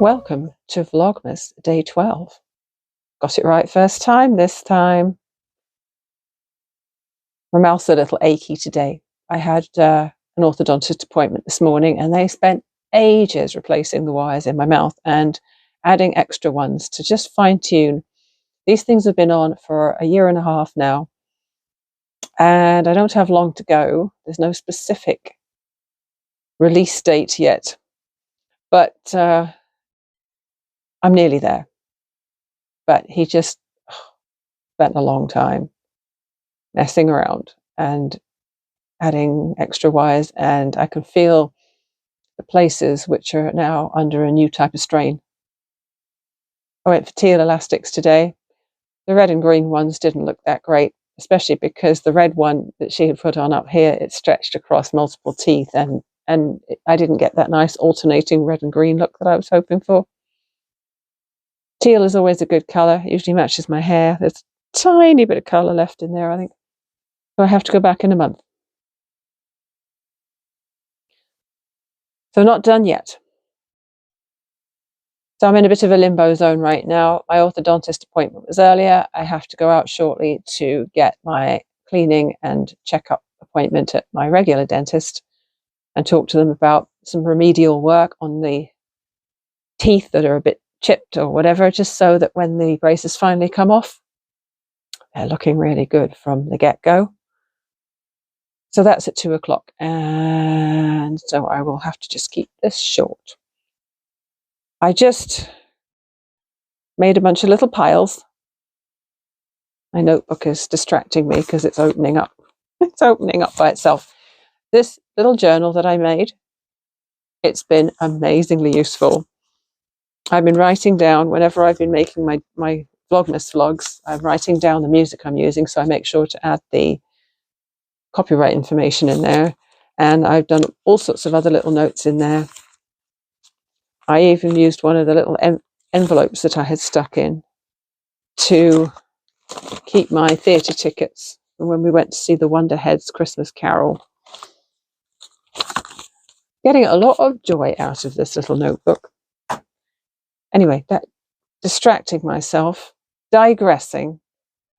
Welcome to Vlogmas day 12. Got it right first time this time. My mouth's a little achy today. I had an orthodontist appointment this morning and they spent ages replacing the wires in my mouth and adding extra ones to just fine-tune. These things have been on for a year and a half now and I don't have long to go. There's no specific release date yet, but I'm nearly there. But he just spent a long time messing around and adding extra wires, and I can feel the places which are now under a new type of strain. I went for teal elastics today. The red and green ones didn't look that great, especially because the red one that she had put on up here, it stretched across multiple teeth, and I didn't get that nice alternating red and green look that I was hoping for. Teal is always a good colour, it usually matches my hair. There's a tiny bit of colour left in there, I think. So I have to go back in a month. So not done yet. So I'm in a bit of a limbo zone right now. My orthodontist appointment was earlier. I have to go out shortly to get my cleaning and checkup appointment at my regular dentist and talk to them about some remedial work on the teeth that are a bit chipped or whatever, just so that when the braces finally come off, they're looking really good from the get-go. So that's at 2 o'clock, and so I will have to just keep this short. I just made a bunch of little piles. My notebook is distracting me because it's opening up. It's opening up by itself. This little journal that I made, it's been amazingly useful. I've been writing down, whenever I've been making my Vlogmas vlogs, I'm writing down the music I'm using, so I make sure to add the copyright information in there. And I've done all sorts of other little notes in there. I even used one of the little envelopes that I had stuck in to keep my theatre tickets when we went to see the Wonderheads Christmas Carol. Getting a lot of joy out of this little notebook. Anyway, that distracting myself, digressing.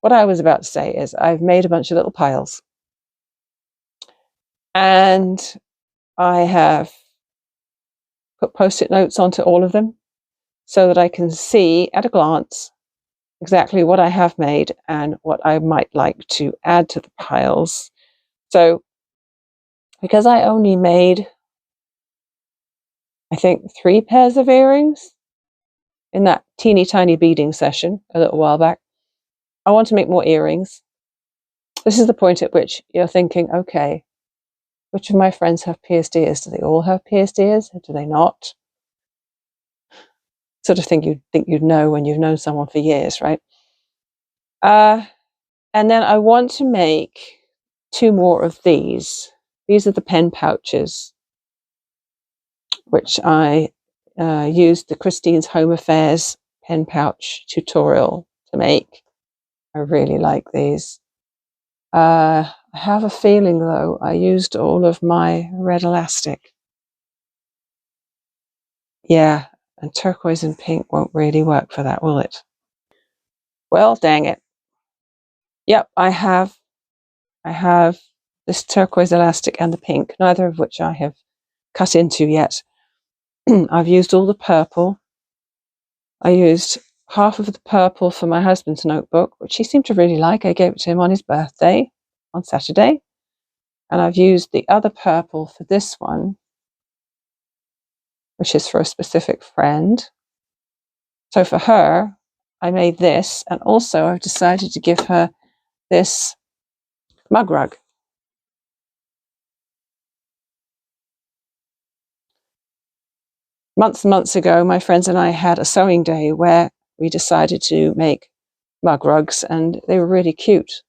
What I was about to say is I've made a bunch of little piles. And I have put post-it notes onto all of them so that I can see at a glance exactly what I have made and what I might like to add to the piles. So because I only made, I think, 3 pairs of earrings in that teeny tiny beading session a little while back, I want to make more earrings. This is the point at which you're thinking, okay, which of my friends have pierced ears? Do they all have pierced ears? Or do they not? Sort of thing you'd think you'd know when you've known someone for years, right? And then I want to make 2 more of these. These are the pen pouches, which I used the Christine's Home Affairs pen pouch tutorial to make. I really like these. I have a feeling, though, I used all of my red elastic. Yeah, and turquoise and pink won't really work for that, will it? Well, dang it. Yep, I have this turquoise elastic and the pink, neither of which I have cut into yet. I've used all the purple. I used half of the purple for my husband's notebook, which he seemed to really like. I gave it to him on his birthday on Saturday. And I've used the other purple for this one, which is for a specific friend. So for her, I made this, and also I've decided to give her this mug rug. Months and months ago, my friends and I had a sewing day where we decided to make mug rugs, and they were really cute.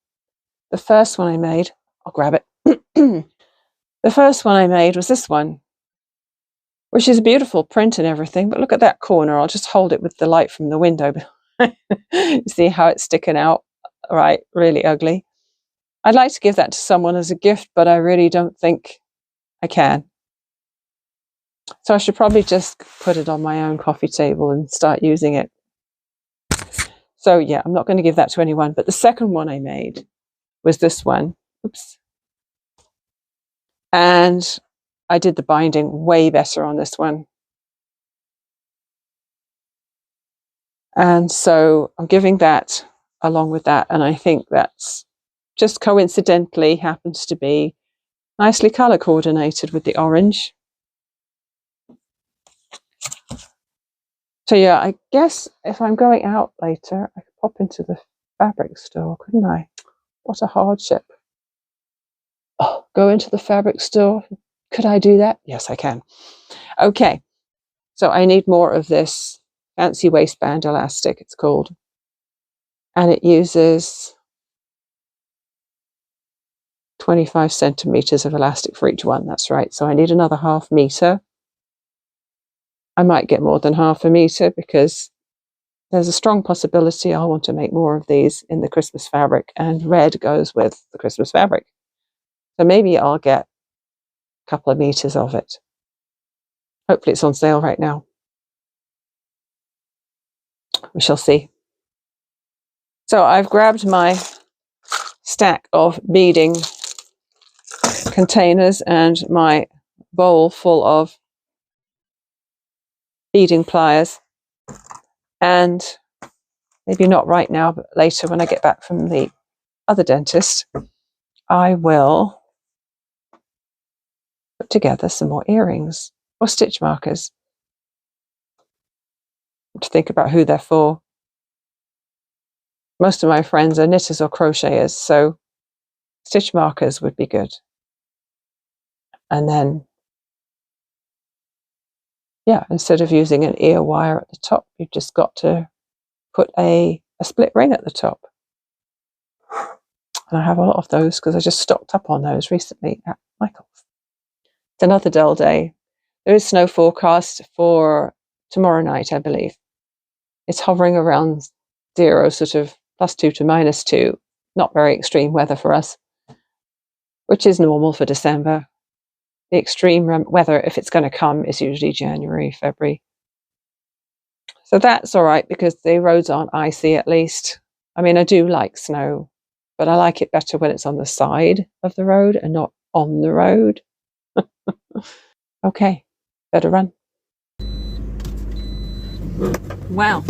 The first one I made, I'll grab it. The first one I made was this one, which is a beautiful print and everything, but look at that corner. I'll just hold it with the light from the window. You see how it's sticking out? Right, really ugly. I'd like to give that to someone as a gift, but I really don't think I can. So I should probably just put it on my own coffee table and start using it. So yeah, I'm not going to give that to anyone. But the second one I made was this one. Oops. And I did the binding way better on this one. And so I'm giving that along with that. And I think that's just coincidentally happens to be nicely color coordinated with the orange. So yeah, I guess if I'm going out later, I could pop into the fabric store, couldn't I? What a hardship. Oh, go into the fabric store. Could I do that? Yes, I can. Okay. So I need more of this fancy waistband elastic, it's called. And it uses 25 centimeters of elastic for each one. That's right. So I need another ½ meter. I might get more than ½ meter because there's a strong possibility I'll want to make more of these in the Christmas fabric, and red goes with the Christmas fabric. So maybe I'll get a couple of meters of it. Hopefully it's on sale right now. We shall see. So I've grabbed my stack of beading containers and my bowl full of beading pliers, and maybe not right now, but later when I get back from the other dentist, I will put together some more earrings or stitch markers. To think about who they're for. Most of my friends are knitters or crocheters, so stitch markers would be good. And then, yeah, instead of using an ear wire at the top, you've just got to put a split ring at the top. And I have a lot of those because I just stocked up on those recently at Michael's. It's another dull day. There is snow forecast for tomorrow night, I believe. It's hovering around 0, sort of +2 to -2. Not very extreme weather for us, which is normal for December. The extreme weather, if it's going to come, is usually January, February. So that's all right because the roads aren't icy at least. I mean, I do like snow, but I like it better when it's on the side of the road and not on the road. Okay, better run. Wow.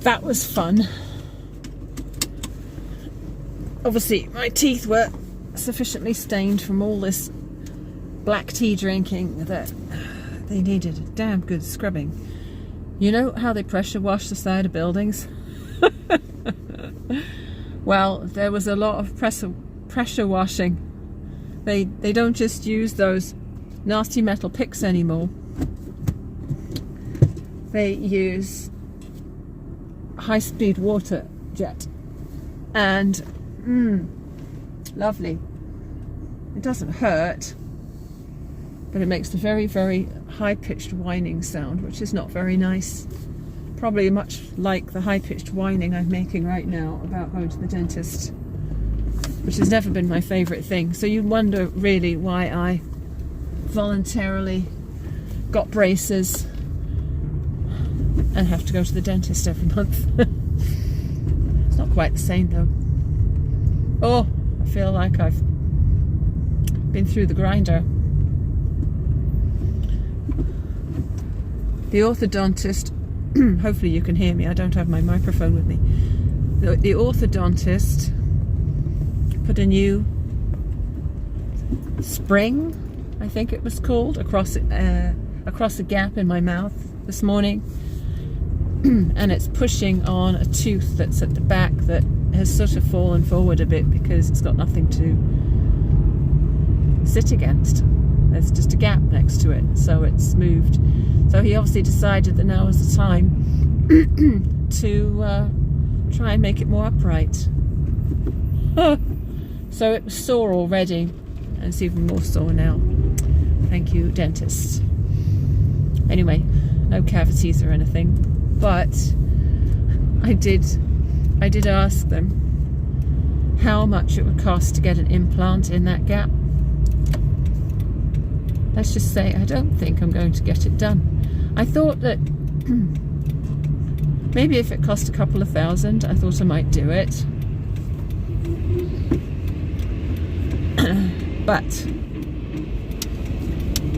That was fun. Obviously, my teeth were sufficiently stained from all this black tea drinking that they needed a damn good scrubbing. You know how they pressure wash the side of buildings? Well, there was a lot of pressure washing. They don't just use those nasty metal picks anymore. They use high-speed water jet, and lovely. It doesn't hurt, but it makes a very, very high-pitched whining sound, which is not very nice. Probably much like the high-pitched whining I'm making right now about going to the dentist, which has never been my favourite thing. So you wonder really why I voluntarily got braces and have to go to the dentist every month. It's not quite the same though. Oh, I feel like I've been through the grinder. The orthodontist, hopefully you can hear me, I don't have my microphone with me. The orthodontist put a new spring, I think it was called, across a gap in my mouth this morning. And it's pushing on a tooth that's at the back that has sort of fallen forward a bit because it's got nothing to sit against. There's just a gap next to it, so it's moved. So he obviously decided that now is the time to try and make it more upright. So it was sore already, and it's even more sore now. Thank you, dentist. Anyway, no cavities or anything, but I did ask them how much it would cost to get an implant in that gap. let's just say I don't think I'm going to get it done. I thought that maybe if it cost a couple of thousand, I thought I might do it. But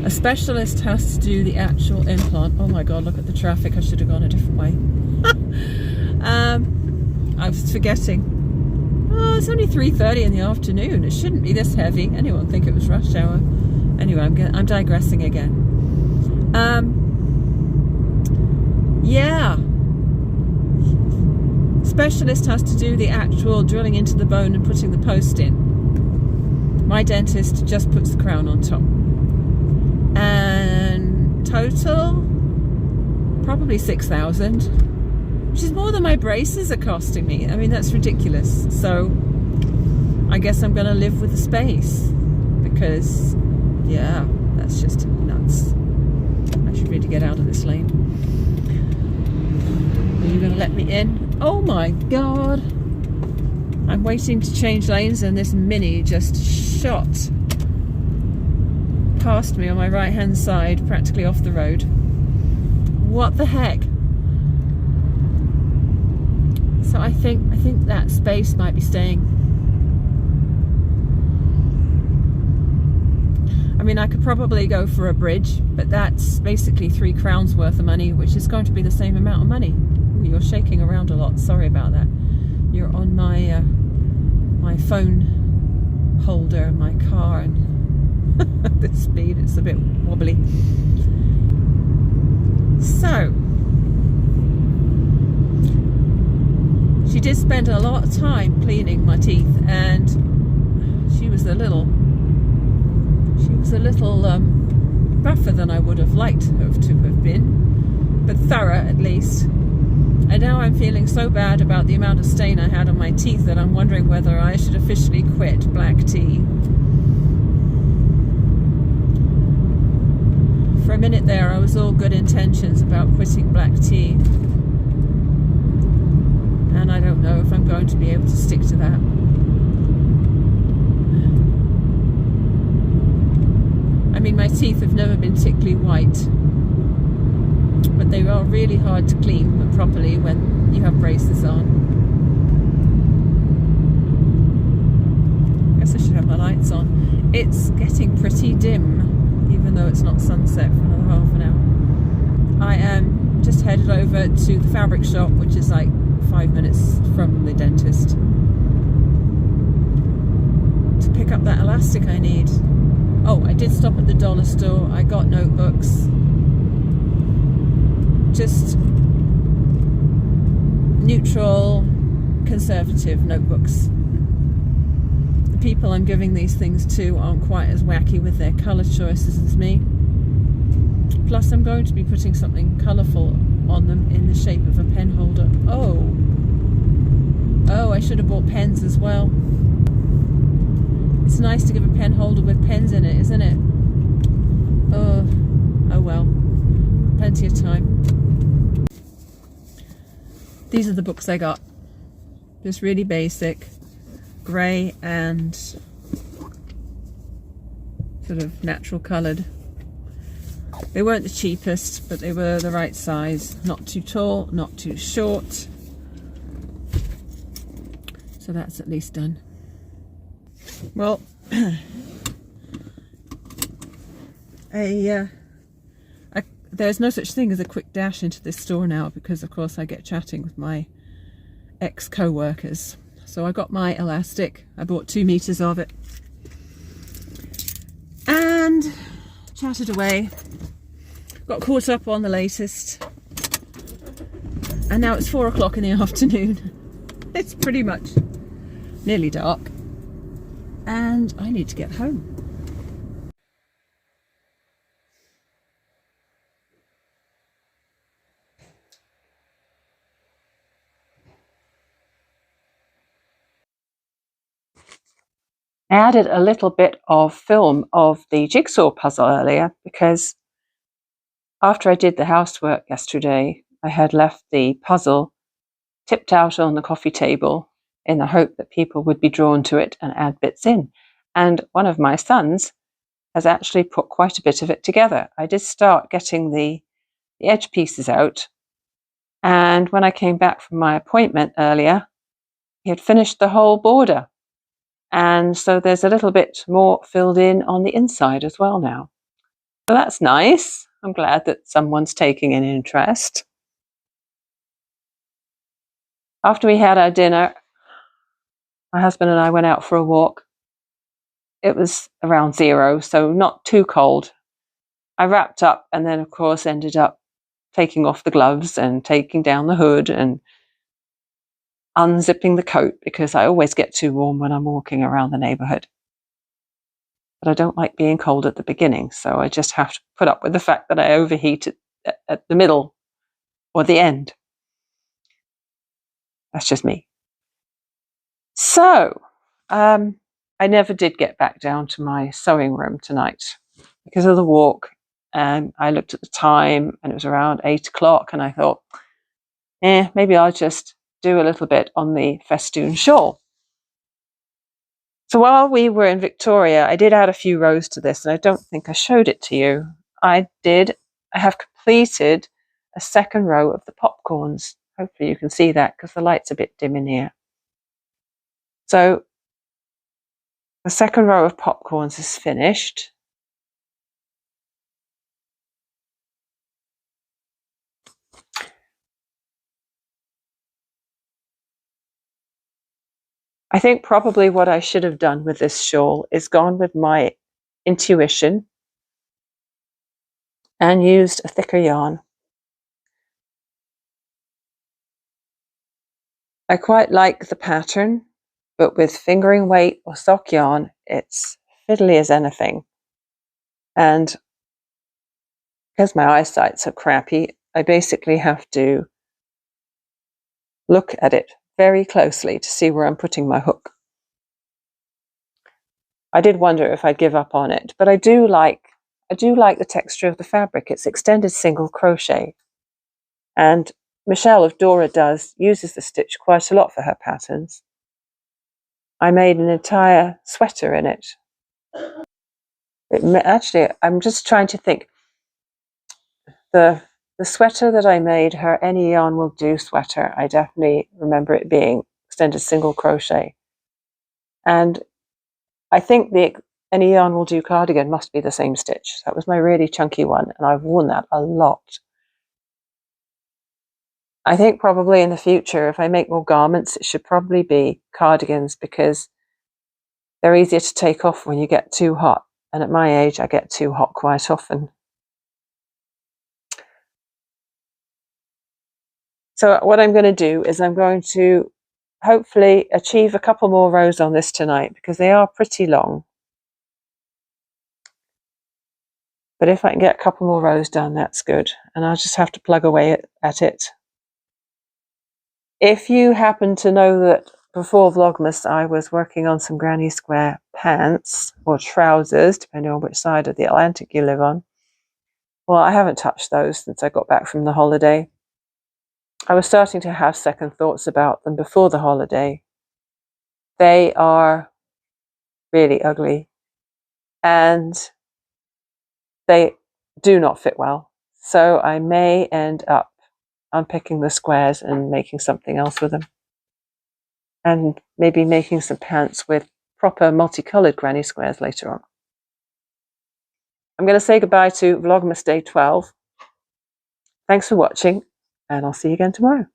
a specialist has to do the actual implant. Oh my god, look at the traffic. I should have gone a different way. I was forgetting. Oh, it's only 3:30 in the afternoon. It shouldn't be this heavy. Anyone think it was rush hour? Anyway, I'm digressing again. Yeah. Specialist has to do the actual drilling into the bone and putting the post in. My dentist just puts the crown on top. And total, probably 6,000, which is more than my braces are costing me. I mean, that's ridiculous. So I guess I'm going to live with the space because, yeah, that's just nuts. I should really get out of this lane. Are you going to let me in? Oh my god. I'm waiting to change lanes and this Mini just shot past me on my right hand side, practically off the road. What the heck? So I think that space might be staying. I mean, I could probably go for a bridge, but that's basically £3 worth of money, which is going to be the same amount of money. Ooh, you're shaking around a lot. Sorry about that. You're on my my phone holder in my car, and the speed, it's a bit wobbly. So she did spend a lot of time cleaning my teeth, and she was a little rougher than I would have liked her to have been, but thorough at least. And now I'm feeling so bad about the amount of stain I had on my teeth that I'm wondering whether I should officially quit black tea. For a minute there, I was all good intentions about quitting black tea. And I don't know if I'm going to be able to stick to that. I mean, my teeth have never been particularly white, but they are really hard to clean properly when you have braces on. I guess I should have my lights on. It's getting pretty dim, even though it's not sunset for another half an hour. I am just headed over to the fabric shop, which is like 5 minutes from the dentist, to pick up that elastic I need. Oh, I did stop at the dollar store. I got notebooks. Just neutral, conservative notebooks. The people I'm giving these things to aren't quite as wacky with their colour choices as me. Plus I'm going to be putting something colourful on them in the shape of a pen holder. Oh, I should have bought pens as well. It's nice to give a pen holder with pens in it, isn't it? Oh well, plenty of time. These are the books I got. Just really basic, grey and sort of natural coloured. They weren't the cheapest, but they were the right size. Not too tall, not too short. So that's at least done. Well, there's no such thing as a quick dash into this store now, because of course I get chatting with my ex-co-workers. So I got my elastic. I bought 2 meters of it and chatted away. Got caught up on the latest, and now it's 4 o'clock in the afternoon. It's pretty much nearly dark, and I need to get home. I added a little bit of film of the jigsaw puzzle earlier because after I did the housework yesterday, I had left the puzzle tipped out on the coffee table in the hope that people would be drawn to it and add bits in. And one of my sons has actually put quite a bit of it together. I did start getting the edge pieces out, and when I came back from my appointment earlier, he had finished the whole border. And so there's a little bit more filled in on the inside as well now. So that's nice. I'm glad that someone's taking an interest. After we had our dinner, my husband and I went out for a walk. It was around 0, so not too cold. I wrapped up and then, of course, ended up taking off the gloves and taking down the hood and unzipping the coat because I always get too warm when I'm walking around the neighborhood. But I don't like being cold at the beginning, so I just have to put up with the fact that I overheat at the middle or the end. That's just me. So, I never did get back down to my sewing room tonight because of the walk. And I looked at the time and it was around 8 o'clock, and I thought, maybe I'll just do a little bit on the Festoon Shawl. So while we were in Victoria, I did add a few rows to this, and I don't think I showed it to you. I have completed a second row of the popcorns. Hopefully you can see that because the light's a bit dim in here. So the second row of popcorns is finished. I think probably what I should have done with this shawl is gone with my intuition and used a thicker yarn. I quite like the pattern, but with fingering weight or sock yarn, it's fiddly as anything. And because my eyesight's so crappy, I basically have to look at it very closely to see where I'm putting my hook. I did wonder if I'd give up on it, but I do like the texture of the fabric. It's extended single crochet. And Michelle of DoraDoes uses the stitch quite a lot for her patterns. I made an entire sweater in it. Actually, I'm just trying to think. The sweater that I made, her Any Yarn Will Do sweater, I definitely remember it being extended single crochet. And I think the Any Yarn Will Do cardigan must be the same stitch. That was my really chunky one, and I've worn that a lot. I think probably in the future, if I make more garments, it should probably be cardigans because they're easier to take off when you get too hot. And at my age, I get too hot quite often. So what I'm going to do is I'm going to hopefully achieve a couple more rows on this tonight because they are pretty long. But if I can get a couple more rows done, that's good. And I'll just have to plug away at it. If you happen to know that before Vlogmas, I was working on some granny square pants or trousers, depending on which side of the Atlantic you live on. Well, I haven't touched those since I got back from the holiday. I was starting to have second thoughts about them before the holiday. They are really ugly and they do not fit well. So I may end up unpicking the squares and making something else with them. And maybe making some pants with proper multicolored granny squares later on. I'm going to say goodbye to Vlogmas Day 12. Thanks for watching, and I'll see you again tomorrow.